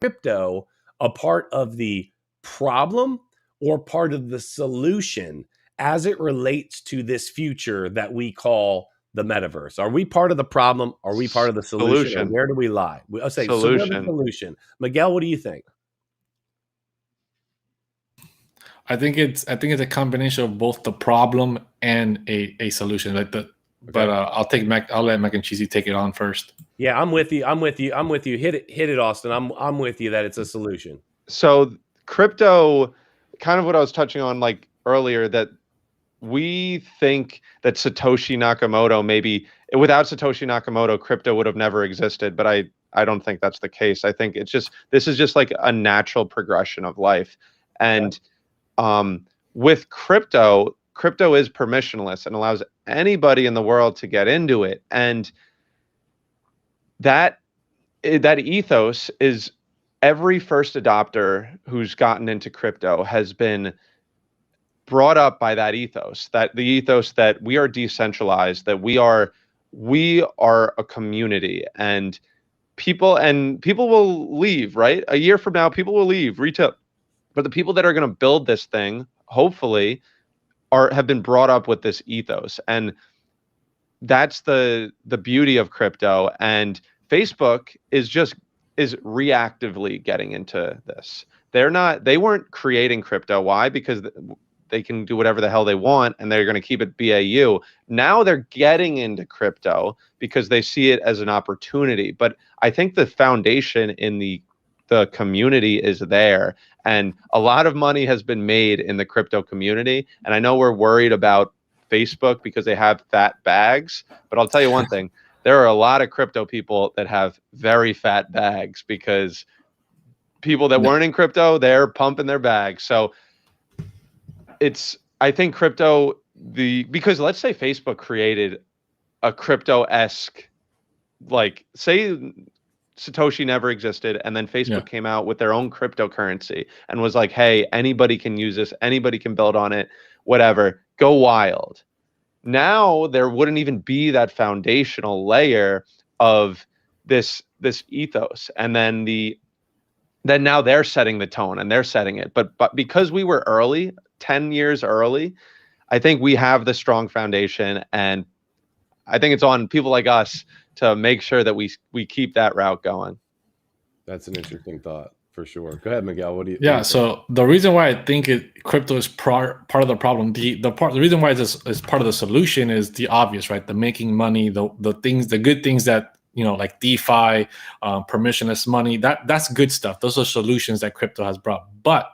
crypto a part of the problem or part of the solution as it relates to this future that we call the metaverse? Are we part of the problem? Are we part of the solution? Or where do we lie? I'll say, so we're the solution. Miguel, what do you think? I think it's a combination of both the problem and a solution. Like the, okay. But I'll let MacNCheeasy take it on first. Yeah, I'm with you. Hit it, Austin. I'm with you that it's a solution. So crypto, kind of what I was touching on like earlier, that we think that Satoshi Nakamoto, maybe without Satoshi Nakamoto, crypto would have never existed. But I don't think that's the case. I think this is just like a natural progression of life. And with crypto is permissionless and allows anybody in the world to get into it. And that ethos is, every first adopter who's gotten into crypto has been brought up by that ethos, that the ethos that we are decentralized, that we are a community, and people will leave, right? A year from now, people will leave retail, but the people that are going to build this thing, hopefully, have been brought up with this ethos. And that's the beauty of crypto. And Facebook is reactively getting into this. They weren't creating crypto. Why? Because they can do whatever the hell they want and they're going to keep it BAU. Now they're getting into crypto because they see it as an opportunity. But I think the foundation in the community is there, and a lot of money has been made in the crypto community. And I know we're worried about Facebook because they have fat bags, but I'll tell you one thing. There are a lot of crypto people that have very fat bags, because people that weren't in crypto, they're pumping their bags. So I think crypto, because let's say Facebook created a crypto-esque, like say Satoshi never existed, and then Facebook came out with their own cryptocurrency and was like, hey, anybody can use this, anybody can build on it, whatever, go wild. Now there wouldn't even be that foundational layer of this ethos, and then now they're setting the tone and they're setting it. But because we were early, 10 years early, I think we have the strong foundation, and I think it's on people like us to make sure that we keep that route going. That's an interesting thought. For sure. Go ahead, Miguel. What do you? Yeah. So the reason why I think crypto is part of the problem, the reason why it's part of the solution is the obvious, right? The making money, the good things that, like DeFi, permissionless money. That's good stuff. Those are solutions that crypto has brought. But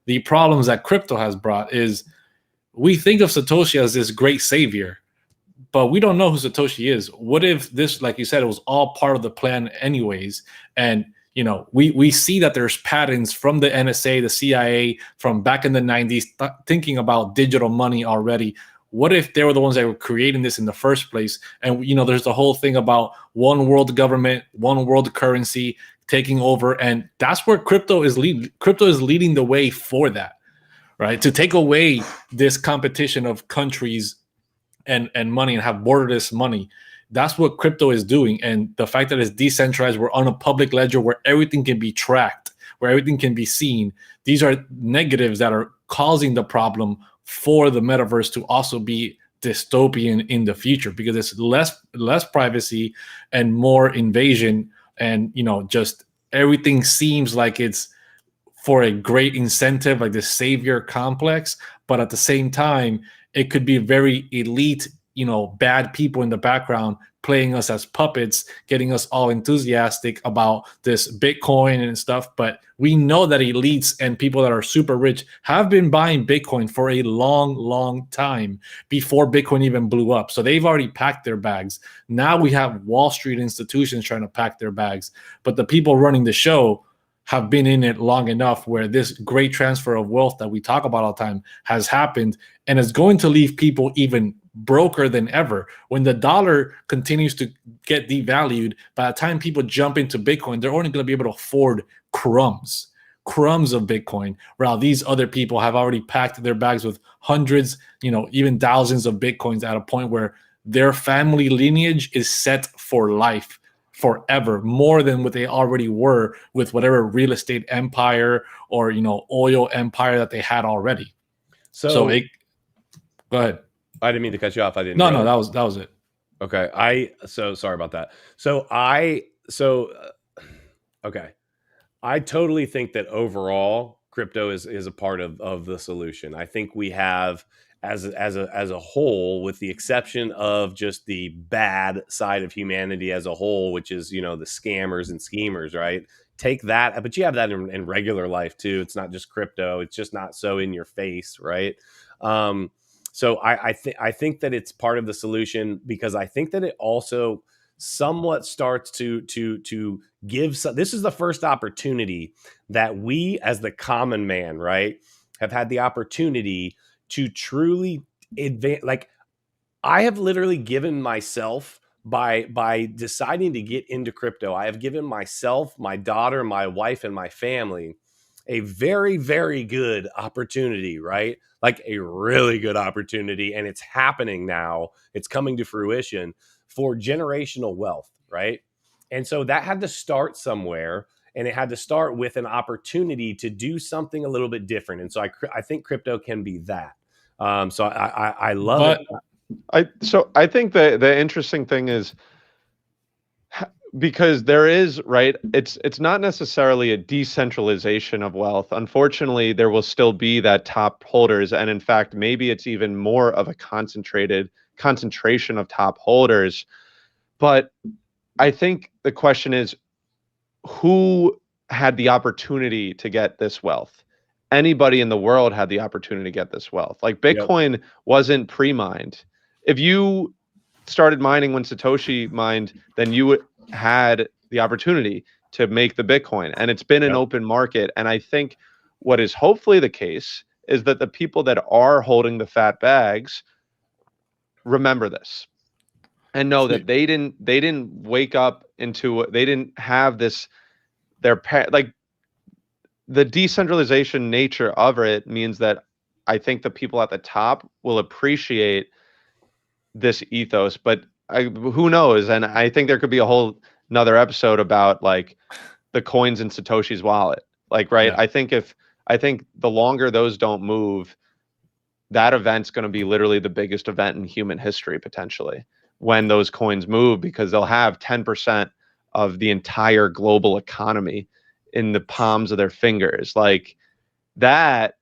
the problems that crypto has brought is, we think of Satoshi as this great savior, but we don't know who Satoshi is. What if this, like you said, it was all part of the plan anyways, and we see that there's patterns from the NSA, the CIA, from back in the 90s, thinking about digital money already. What if they were the ones that were creating this in the first place? And, there's the whole thing about one world government, one world currency taking over. And that's where crypto is leading. Crypto is leading the way for that, right? To take away this competition of countries and money and have borderless money. That's what crypto is doing. And the fact that it's decentralized, we're on a public ledger where everything can be tracked, where everything can be seen. These are negatives that are causing the problem for the metaverse to also be dystopian in the future, because it's less privacy and more invasion. And, just everything seems like it's for a great incentive, like the savior complex. But at the same time, it could be very elite, bad people in the background playing us as puppets, getting us all enthusiastic about this Bitcoin and stuff. But we know that elites and people that are super rich have been buying Bitcoin for a long, long time before Bitcoin even blew up. So they've already packed their bags. Now we have Wall Street institutions trying to pack their bags. But the people running the show have been in it long enough where this great transfer of wealth that we talk about all the time has happened, and is going to leave people even broker than ever. When the dollar continues to get devalued, by the time people jump into Bitcoin, they're only going to be able to afford crumbs of Bitcoin, while these other people have already packed their bags with hundreds, even thousands of Bitcoins, at a point where their family lineage is set for life forever, more than what they already were with whatever real estate empire or, you know, oil empire that they had already. So it, go ahead. I didn't mean to cut you off. I didn't. No, realize. no, that was it. Okay. So sorry about that. Okay. I totally think that overall crypto is a part of the solution. I think we have as a whole, with the exception of just the bad side of humanity as a whole, which is, you know, the scammers and schemers, right? Take that, but you have that in regular life too. It's not just crypto. It's just not so in your face, right? So I think that it's part of the solution, because I think that it also somewhat starts to give some, this is the first opportunity that we as the common man, right, have had the opportunity to truly advance. Like, I have literally given myself, by deciding to get into crypto, I have given myself, my daughter, my wife, and my family a very, very good opportunity, right? Like a really good opportunity. And it's happening now. It's coming to fruition for generational wealth, right? And so that had to start somewhere, and it had to start with an opportunity to do something a little bit different. And so I think crypto can be that. So I love it. I think the interesting thing is, because there is, right, it's not necessarily a decentralization of wealth. Unfortunately, there will still be that top holders, and in fact, maybe it's even more of a concentration of top holders. But I think the question is, who had the opportunity to get this wealth? Anybody in the world had the opportunity to get this wealth. Like, Bitcoin wasn't pre-mined. If you started mining when Satoshi mined, then you had the opportunity to make the Bitcoin, and it's been an open market. And I think what is hopefully the case is that the people that are holding the fat bags remember this and know that they didn't wake up into, they didn't have this, like, the decentralization nature of it means that I think the people at the top will appreciate this ethos. But who knows? And I think there could be a whole another episode about, like, the coins in Satoshi's wallet. Like, right? Yeah. I think the longer those don't move, that event's going to be literally the biggest event in human history, potentially, when those coins move, because they'll have 10% of the entire global economy in the palms of their fingers. Like, that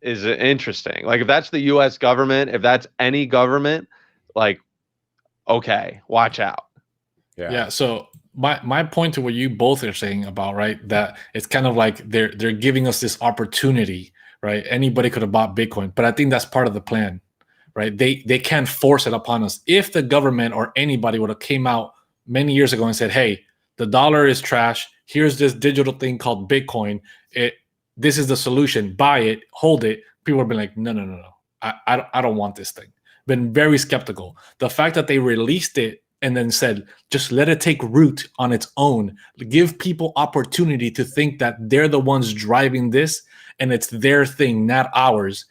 is interesting. Like, if that's the US government, if that's any government, like, okay, watch out. Yeah. So my point to what you both are saying about, right, that it's kind of like they're giving us this opportunity, right? Anybody could have bought Bitcoin, but I think that's part of the plan, right? They can't force it upon us. If the government or anybody would have came out many years ago and said, hey, the dollar is trash, here's this digital thing called Bitcoin, this is the solution, buy it, hold it, people would be like, no, I don't want this thing. Been very skeptical. The fact that they released it and then said, just let it take root on its own, give people opportunity to think that they're the ones driving this and it's their thing, not ours,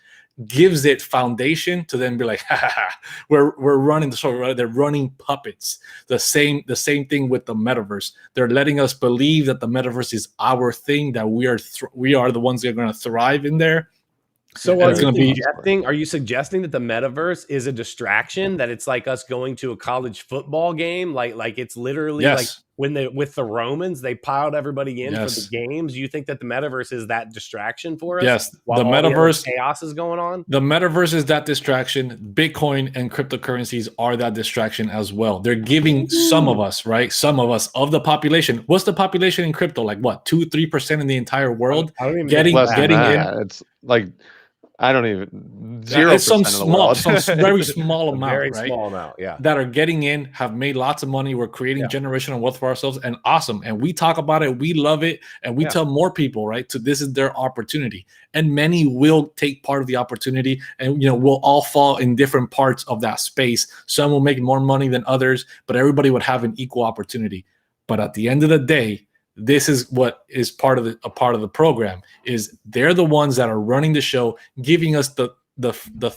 gives it foundation to then be like, we're running the show, right? They're running puppets. The same thing with the metaverse. They're letting us believe that the metaverse is our thing, that we are the ones that are going to thrive in there. So are you suggesting that the metaverse is a distraction, that it's like us going to a college football game? Like it's literally like with the Romans, they piled everybody in for the games. You think that the metaverse is that distraction for us? Yes. While the metaverse chaos is going on? The metaverse is that distraction. Bitcoin and cryptocurrencies are that distraction as well. They're giving some of us, right? Some of us of the population. What's the population in crypto? Like what? 2-3% in the entire world? I don't even getting in. It's like, I don't even 0% it's some of the world. some very small amount, very right? Small amount, yeah. That are getting in, have made lots of money. We're creating generational wealth for ourselves, and awesome. And we talk about it, we love it, and we tell more people, right? So this is their opportunity, and many will take part of the opportunity, and we'll all fall in different parts of that space. Some will make more money than others, but everybody would have an equal opportunity. But at the end of the day, this is what is a part of the program, is they're the ones that are running the show, giving us the the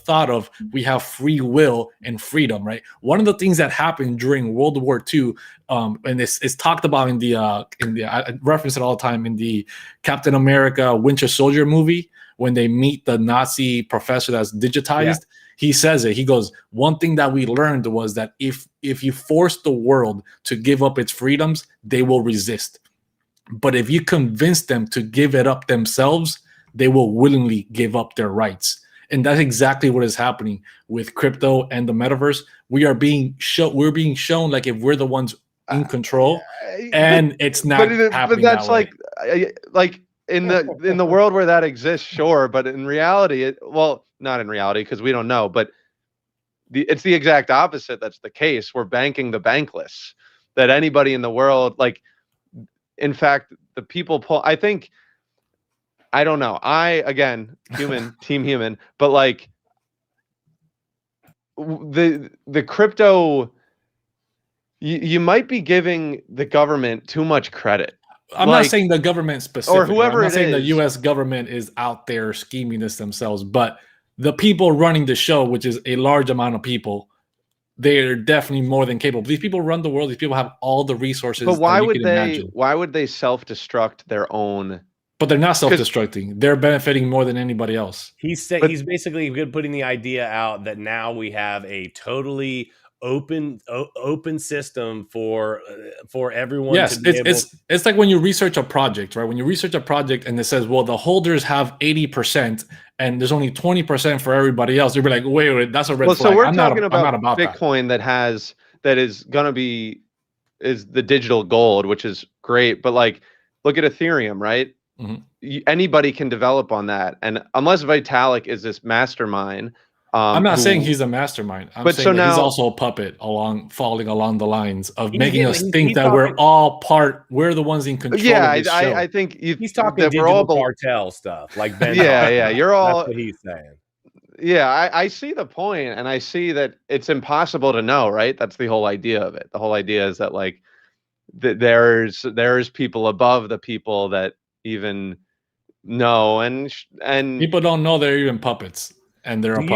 thought of we have free will and freedom, right? One of the things that happened during World War II, and it's talked about in the I reference it all the time in the Captain America Winter Soldier movie when they meet the Nazi professor that's digitized. Yeah. He says it. He goes, one thing that we learned was that if you force the world to give up its freedoms, they will resist. But if you convince them to give it up themselves, they will willingly give up their rights. And that's exactly what is happening with crypto and the metaverse. We're being shown like if we're the ones in control, and it's not happening. But that's that way. like in the world where that exists, sure. But in reality, well, not in reality because we don't know. But it's the exact opposite. That's the case. We're banking the bankless. That anybody in the world, like, in fact, the people pull. I think. I don't know. Again, human, team human, but like the crypto, you might be giving the government too much credit. I'm not saying the government specifically, or whoever. I'm not saying the U.S. government is out there scheming this themselves, but the people running the show, which is a large amount of people, they're definitely more than capable. These people run the world. These people have all the resources. But why would they? Why would they self-destruct their own? But they're not self-destructing. They're benefiting more than anybody else. He's basically putting the idea out that now we have a totally open system for everyone. Yes, it's like when you research a project, right? When you research a project and it says, well, the holders have 80% and there's only 20% for everybody else. You'll be like, wait, that's a red flag. So we're talking about Bitcoin that is gonna be the digital gold, which is great. But like, look at Ethereum, right? Mm-hmm. Anybody can develop on that, and unless Vitalik is this mastermind, I'm not saying he's a mastermind. I'm saying he's also a puppet falling along the lines of making us think that we're all we're the ones in control. Yeah, of this show. I think he's talking digital cartel stuff, like Ben. Yeah, you're all. That's what he's saying. Yeah, I see the point, and I see that it's impossible to know, right? That's the whole idea of it. The whole idea is that like there's people above the people that even know, and people don't know they're even puppets, and they're a puppet.